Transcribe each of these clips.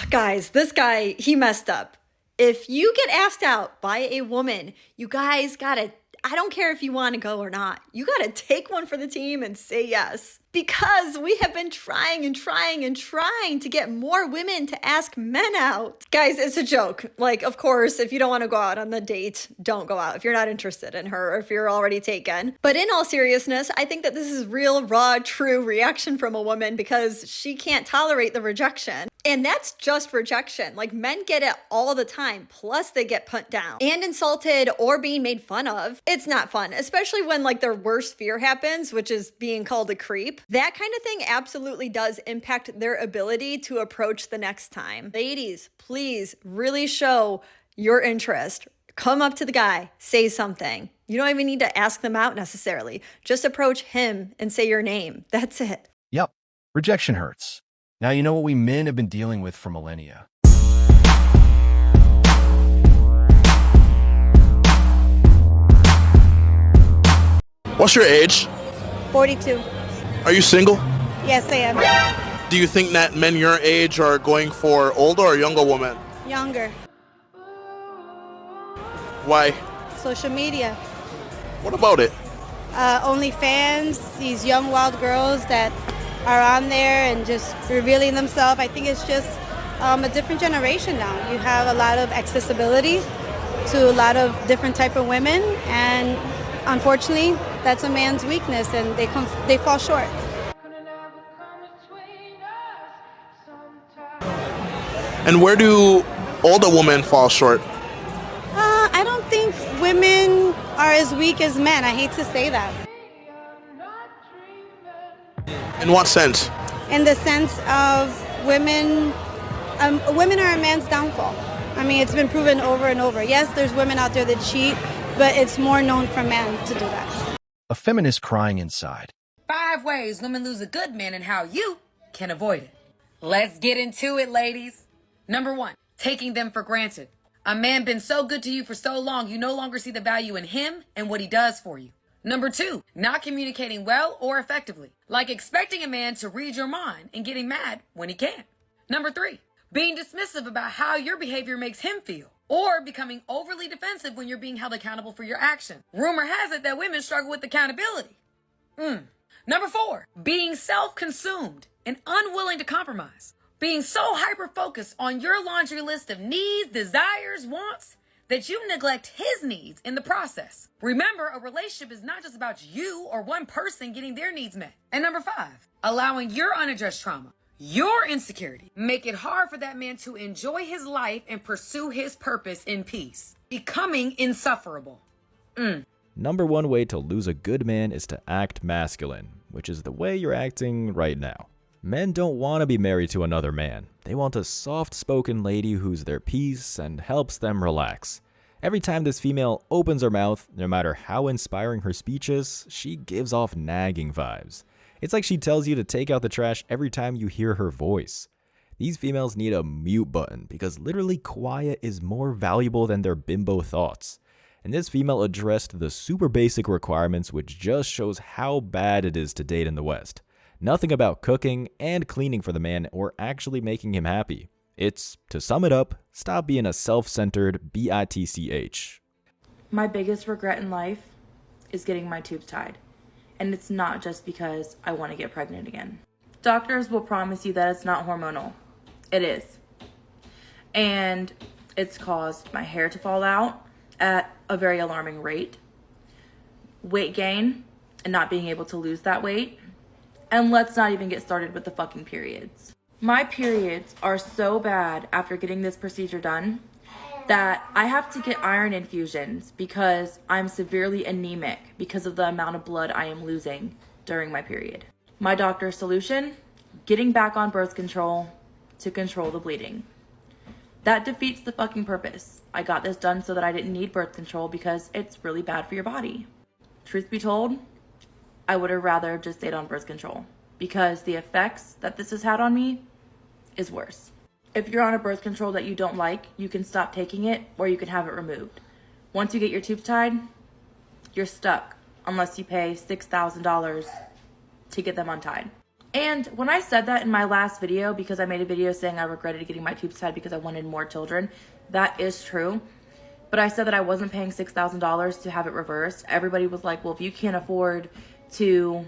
Guys, this guy, he messed up. If you get asked out by a woman, you guys gotta, I don't care if you wanna go or not, you gotta take one for the team and say yes. Because we have been trying and trying and trying to get more women to ask men out. Guys, it's a joke. Like, of course, if you don't wanna go out on the date, don't go out if you're not interested in her or if you're already taken. But in all seriousness, I think that this is real, raw, true reaction from a woman because she can't tolerate the rejection. And that's just rejection. Like, men get it all the time. Plus they get put down and insulted or being made fun of. It's not fun, especially when like their worst fear happens, which is being called a creep. That kind of thing absolutely does impact their ability to approach the next time. Ladies, please really show your interest. Come up to the guy, say something. You don't even need to ask them out necessarily. Just approach him and say your name. That's it. Yep, rejection hurts. Now you know what we men have been dealing with for millennia. What's your age? 42. Are you single? Yes, I am. Do you think that men your age are going for older or younger women? Younger. Why? Social media. What about it? OnlyFans, these young wild girls that are on there and just revealing themselves. I think it's just a different generation now. You have a lot of accessibility to a lot of different type of women, and unfortunately, that's a man's weakness, and they fall short. And where do older women fall short? I don't think women are as weak as men. I hate to say that. In what sense? In the sense of women are a man's downfall. I mean, it's been proven over and over. Yes, there's women out there that cheat, but it's more known for men to do that. A feminist crying inside. 5 ways women lose a good man and how you can avoid it. Let's get into it, ladies. Number 1, taking them for granted. A man been so good to you for so long, you no longer see the value in him and what he does for you. Number 2, not communicating well or effectively, like expecting a man to read your mind and getting mad when he can't. Number 3, being dismissive about how your behavior makes him feel, or becoming overly defensive when you're being held accountable for your action. Rumor has it that women struggle with accountability. Number 4, being self-consumed and unwilling to compromise. Being so hyper-focused on your laundry list of needs, desires, wants, that you neglect his needs in the process. Remember, a relationship is not just about you or one person getting their needs met. And number 5, allowing your unaddressed trauma, your insecurity, make it hard for that man to enjoy his life and pursue his purpose in peace. Becoming insufferable. Number 1 way to lose a good man is to act masculine, which is the way you're acting right now. Men don't want to be married to another man. They want a soft-spoken lady who's their peace and helps them relax. Every time this female opens her mouth, no matter how inspiring her speech is, she gives off nagging vibes. It's like she tells you to take out the trash every time you hear her voice. These females need a mute button because literally quiet is more valuable than their bimbo thoughts. And this female addressed the super basic requirements, which just shows how bad it is to date in the West. Nothing about cooking and cleaning for the man or actually making him happy. It's, to sum it up, stop being a self-centered bitch. My biggest regret in life is getting my tubes tied. And it's not just because I want to get pregnant again. Doctors will promise you that it's not hormonal. It is. And it's caused my hair to fall out at a very alarming rate, weight gain, and not being able to lose that weight. And let's not even get started with the fucking periods. My periods are so bad after getting this procedure done that I have to get iron infusions because I'm severely anemic because of the amount of blood I am losing during my period. My doctor's solution, getting back on birth control to control the bleeding. That defeats the fucking purpose. I got this done so that I didn't need birth control because it's really bad for your body. Truth be told, I would have rather just stayed on birth control because the effects that this has had on me is worse. If you're on a birth control that you don't like, you can stop taking it or you can have it removed. Once you get your tubes tied, you're stuck unless you pay $6,000 to get them untied. And when I said that in my last video, because I made a video saying I regretted getting my tubes tied because I wanted more children, that is true. But I said that I wasn't paying $6,000 to have it reversed. Everybody was like, well, if you can't afford to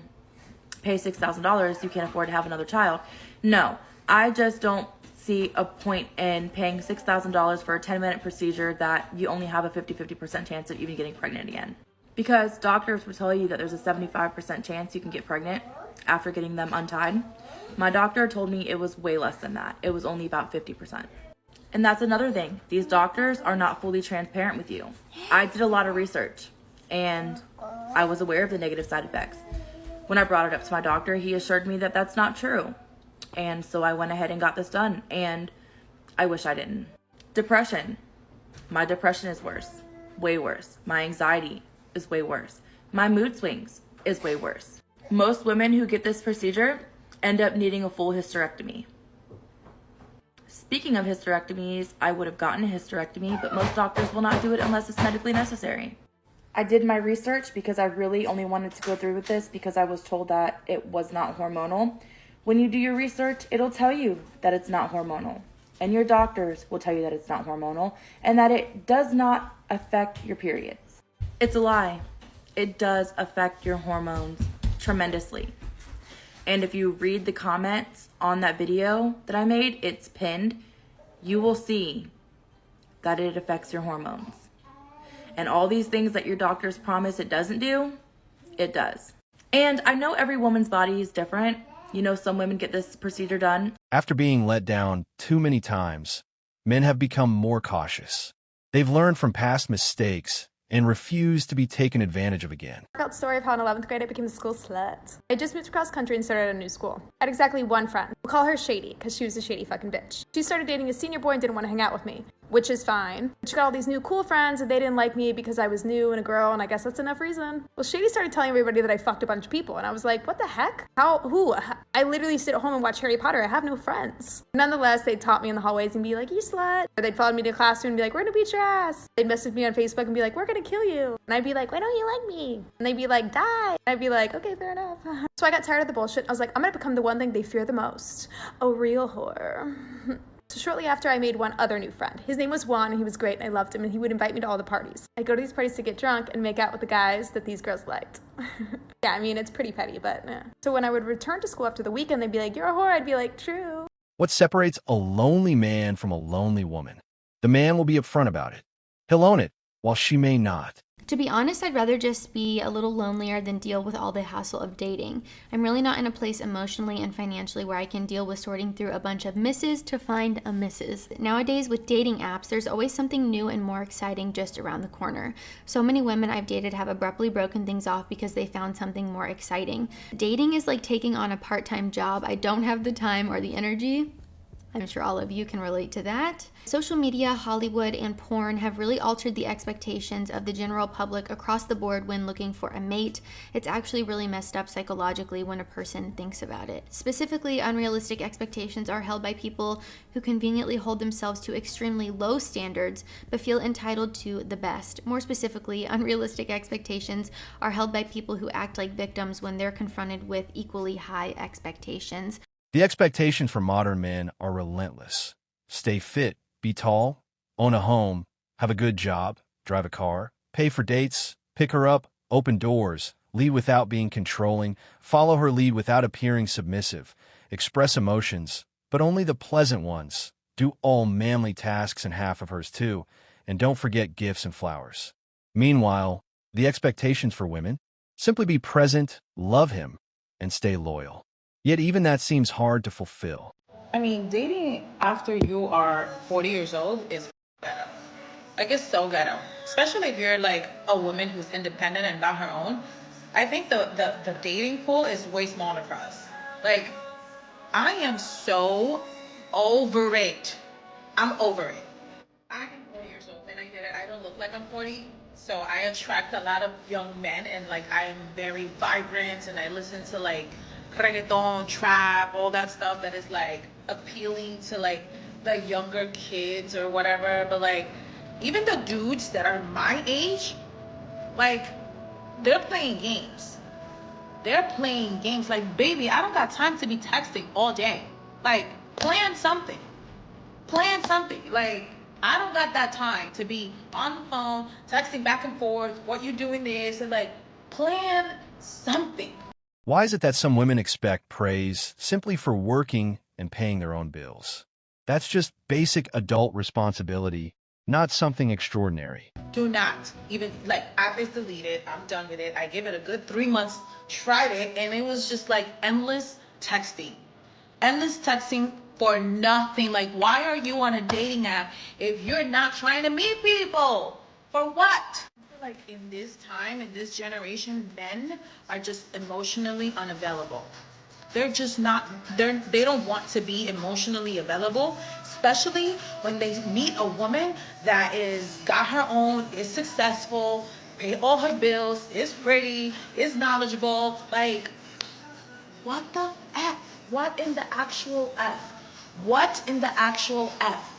pay $6,000, you can't afford to have another child. No, I just don't see a point in paying $6,000 for a 10-minute procedure that you only have a 50% chance of even getting pregnant again. Because doctors will tell you that there's a 75% chance you can get pregnant after getting them untied. My doctor told me it was way less than that. It was only about 50%. And that's another thing. These doctors are not fully transparent with you. I did a lot of research and I was aware of the negative side effects. When I brought it up to my doctor, he assured me that that's not true. And so I went ahead and got this done, and I wish I didn't. Depression. My depression is worse. Way worse. My anxiety is way worse. My mood swings is way worse. Most women who get this procedure end up needing a full hysterectomy. Speaking of hysterectomies, I would have gotten a hysterectomy, but most doctors will not do it unless it's medically necessary. I did my research because I really only wanted to go through with this because I was told that it was not hormonal. When you do your research, it'll tell you that it's not hormonal. And your doctors will tell you that it's not hormonal and that it does not affect your periods. It's a lie. It does affect your hormones tremendously. And if you read the comments on that video that I made, it's pinned, you will see that it affects your hormones. And all these things that your doctors promise it doesn't do, it does. And I know every woman's body is different. You know, some women get this procedure done. After being let down too many times, men have become more cautious. They've learned from past mistakes and refuse to be taken advantage of again. Workout story of how in 11th grade I became a school slut. I just moved across country and started at a new school. I had exactly one friend. We'll call her Shady, because she was a shady fucking bitch. She started dating a senior boy and didn't want to hang out with me, which is fine. She got all these new cool friends and they didn't like me because I was new and a girl, and I guess that's enough reason. Well, Shady started telling everybody that I fucked a bunch of people, and I was like, what the heck? How? Who? I literally sit at home and watch Harry Potter. I have no friends. Nonetheless, they'd taunt me in the hallways and be like, you slut. Or they'd follow me to the classroom and be like, we're gonna beat your ass. They'd message me on Facebook and be like, we're gonna kill you. And I'd be like, why don't you like me? And they'd be like, die. And I'd be like, okay, fair enough. So I got tired of the bullshit. I was like, I'm gonna become the one thing they fear the most. A real whore. So shortly after, I made one other new friend. His name was Juan, and he was great, and I loved him, and he would invite me to all the parties. I'd go to these parties to get drunk and make out with the guys that these girls liked. Yeah, I mean, it's pretty petty, but yeah. So when I would return to school after the weekend, they'd be like, you're a whore. I'd be like, true. What separates a lonely man from a lonely woman? The man will be upfront about it. He'll own it, while she may not. To be honest, I'd rather just be a little lonelier than deal with all the hassle of dating. I'm really not in a place emotionally and financially where I can deal with sorting through a bunch of misses to find a missus. Nowadays, with dating apps, there's always something new and more exciting just around the corner. So many women I've dated have abruptly broken things off because they found something more exciting. Dating is like taking on a part-time job. I don't have the time or the energy. I'm sure all of you can relate to that. Social media, Hollywood, and porn have really altered the expectations of the general public across the board when looking for a mate. It's actually really messed up psychologically when a person thinks about it. Specifically, unrealistic expectations are held by people who conveniently hold themselves to extremely low standards but feel entitled to the best. More specifically, unrealistic expectations are held by people who act like victims when they're confronted with equally high expectations. The expectations for modern men are relentless. Stay fit, be tall, own a home, have a good job, drive a car, pay for dates, pick her up, open doors, lead without being controlling, follow her lead without appearing submissive, express emotions, but only the pleasant ones, do all manly tasks and half of hers too, and don't forget gifts and flowers. Meanwhile, the expectations for women, simply be present, love him, and stay loyal. Yet even that seems hard to fulfill. I mean, dating after you are 40 years old is ghetto. Like, it's so ghetto. Especially if you're like a woman who's independent and got her own. I think the dating pool is way smaller for us. Like, I am so over it. I'm over it. I'm 40 years old and I get it. I don't look like I'm 40. So I attract a lot of young men and like I am very vibrant and I listen to like reggaeton, trap, all that stuff that is like appealing to like the younger kids or whatever. But like even the dudes that are my age, like they're playing games. they're playing games. Like, baby, I don't got time to be texting all day. Like, plan something. Plan something. Like, I don't got that time to be on the phone, texting back and forth, what you doing this, and like, plan something. Why is it that some women expect praise simply for working and paying their own bills? That's just basic adult responsibility, not something extraordinary. Do not even, like, app is deleted. I'm done with it. I give it a good 3 months, tried it, and it was just like endless texting. Endless texting for nothing. Like, why are you on a dating app if you're not trying to meet people? For what? I feel like in this time, in this generation, men are just emotionally unavailable. They're just not, they don't want to be emotionally available, especially when they meet a woman that is got her own, is successful, pay all her bills, is pretty, is knowledgeable. Like, what the F? What in the actual F? What in the actual F?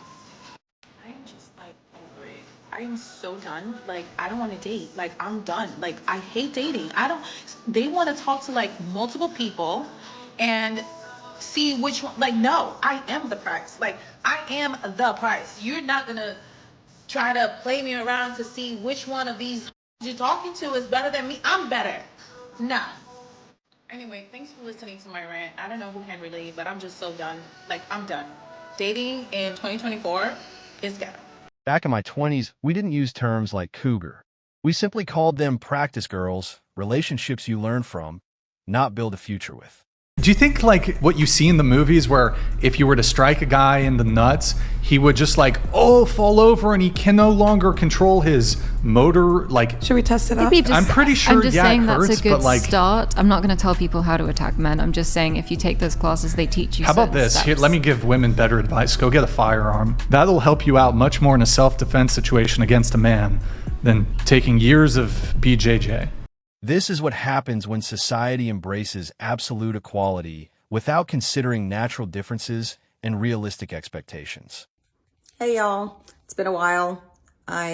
I am just like over it. I am so done. Like, I don't want to date. Like, I'm done. Like, I hate dating. They want to talk to like multiple people and see which one. Like, no, I am the price. Like, I am the price. You're not going to try to play me around to see which one of these you're talking to is better than me. I'm better. Nah. Anyway, thanks for listening to my rant. I don't know who can relate, but I'm just so done. Like, I'm done. Dating in 2024 is ghetto. Back in my 20s, we didn't use terms like cougar. We simply called them practice girls, relationships you learn from, not build a future with. Do you think like what you see in the movies where if you were to strike a guy in the nuts, he would just like, fall over and he can no longer control his motor? Like, should we test it out? I'm pretty sure, I'm just saying it hurts, that's a good but like, start. I'm not going to tell people how to attack men. I'm just saying if you take those classes, they teach you. How about this? Here, let me give women better advice. Go get a firearm. That'll help you out much more in a self-defense situation against a man than taking years of BJJ. This is what happens when society embraces absolute equality without considering natural differences and realistic expectations. Hey y'all, it's been a while. I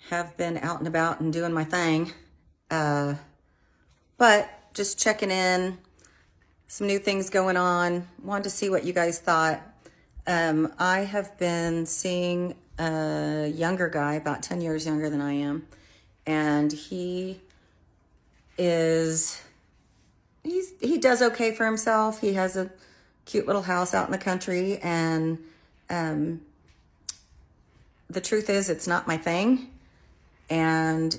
have been out and about and doing my thing, but just checking in, some new things going on. Wanted to see what you guys thought. I have been seeing a younger guy, about 10 years younger than I am, and he does okay for himself. He has a cute little house out in the country, and the truth is it's not my thing, and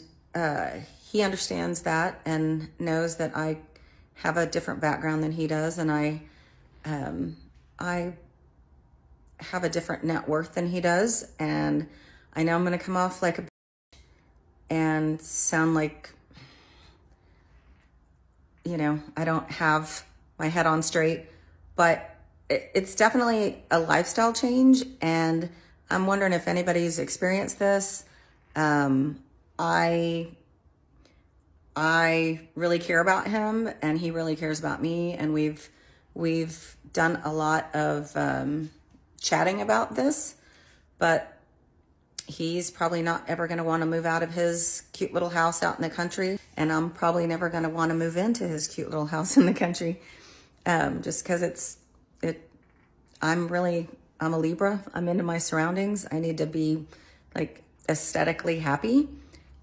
he understands that and knows that I have a different background than he does, and I have a different net worth than he does, and I know I'm gonna come off like a and sound like, I don't have my head on straight, but it's definitely a lifestyle change, and I'm wondering if anybody's experienced this. I really care about him, and he really cares about me, and we've done a lot of chatting about this, but he's probably not ever going to want to move out of his cute little house out in the country. And I'm probably never going to want to move into his cute little house in the country. Just because I'm a Libra. I'm into my surroundings. I need to be like aesthetically happy.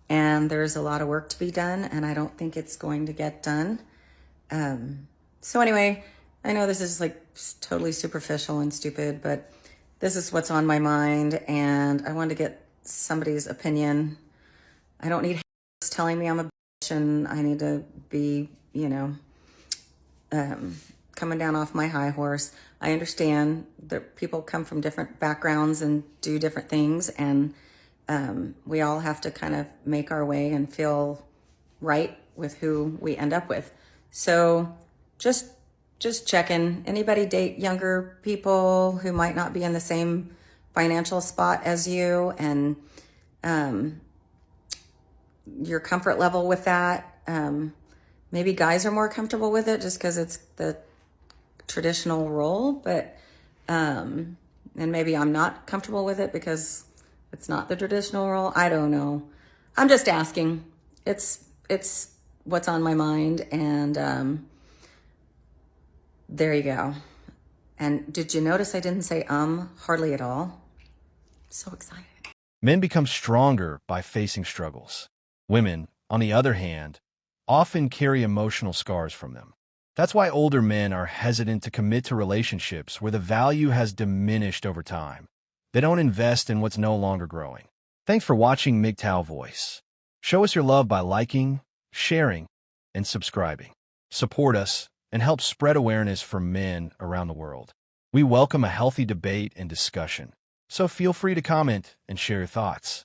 And there's a lot of work to be done. And I don't think it's going to get done. So anyway, I know this is like totally superficial and stupid, but this is what's on my mind, and I wanted to get somebody's opinion. I don't need haters telling me I'm a bitch and I need to be, coming down off my high horse. I understand that people come from different backgrounds and do different things, and we all have to kind of make our way and feel right with who we end up with. So just checking. Anybody date younger people who might not be in the same financial spot as you, and your comfort level with that? Maybe guys are more comfortable with it just because it's the traditional role, but and maybe I'm not comfortable with it because it's not the traditional role. I don't know. I'm just asking. It's what's on my mind, and there you go. And did you notice I didn't say hardly at all? So excited. Men become stronger by facing struggles. Women, on the other hand, often carry emotional scars from them. That's why older men are hesitant to commit to relationships where the value has diminished over time. They don't invest in what's no longer growing. Thanks for watching MGTOW Voice. Show us your love by liking, sharing, and subscribing. Support us and help spread awareness for men around the world. We welcome a healthy debate and discussion, so feel free to comment and share your thoughts.